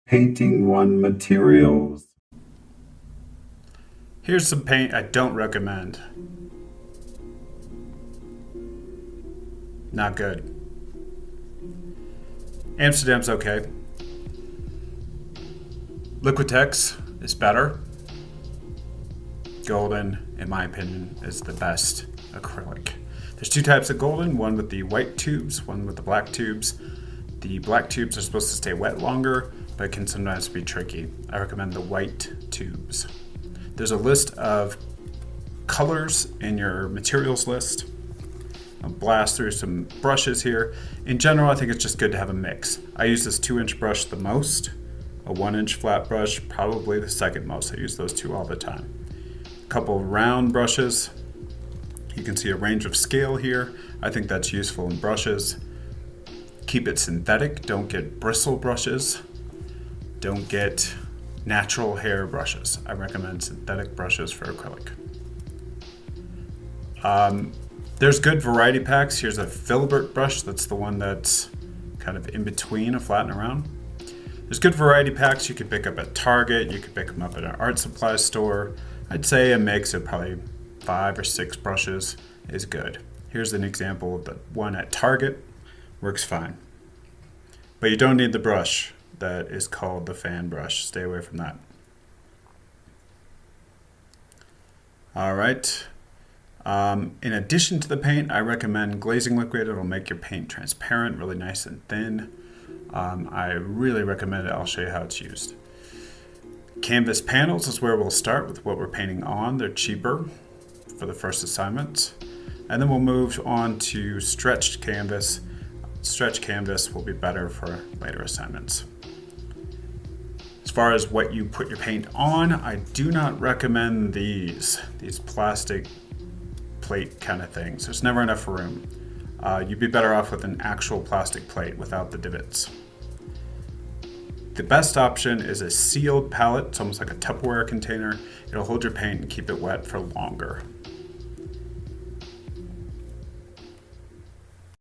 Painting one materials. Here's some paint I don't recommend. Not good. Amsterdam's okay. Liquitex is better. Golden, in my opinion, is the best acrylic. There's two types of golden, one with the white tubes, one with the black tubes. The black tubes are supposed to stay wet longer, but it can sometimes be tricky. I recommend the white tubes. There's a list of colors in your materials list. I'll blast through some brushes here. In general, I think it's just good to have a mix. I use this 2-inch brush the most, a 1-inch flat brush probably the second most. I use those two all the time. A couple of round brushes. You can see a range of scale here. I think that's useful in brushes. Keep it synthetic. Don't get bristle brushes. Don't get natural hair brushes. I recommend synthetic brushes for acrylic. There's good variety packs. Here's a filbert brush. That's the one that's kind of in between a flat and a round. There's good variety packs you could pick up at Target. You could pick them up at an art supply store. I'd say a mix of probably 5 or 6 brushes is good. Here's an example of the one at Target. Works fine. But you don't need the brush that is called the fan brush. Stay away from that. All right. In addition to the paint, I recommend glazing liquid. It'll make your paint transparent, really nice and thin. I really recommend it. I'll show you how it's used. Canvas panels is where we'll start with what we're painting on. They're cheaper for the first assignment. And then we'll move on to stretched canvas. Stretched canvas will be better for later assignments. As far as what you put your paint on, I do not recommend these plastic plate kind of things. There's never enough room. You'd be better off with an actual plastic plate without the divots. The best option is a sealed palette. It's almost like a Tupperware container. It'll hold your paint and keep it wet for longer.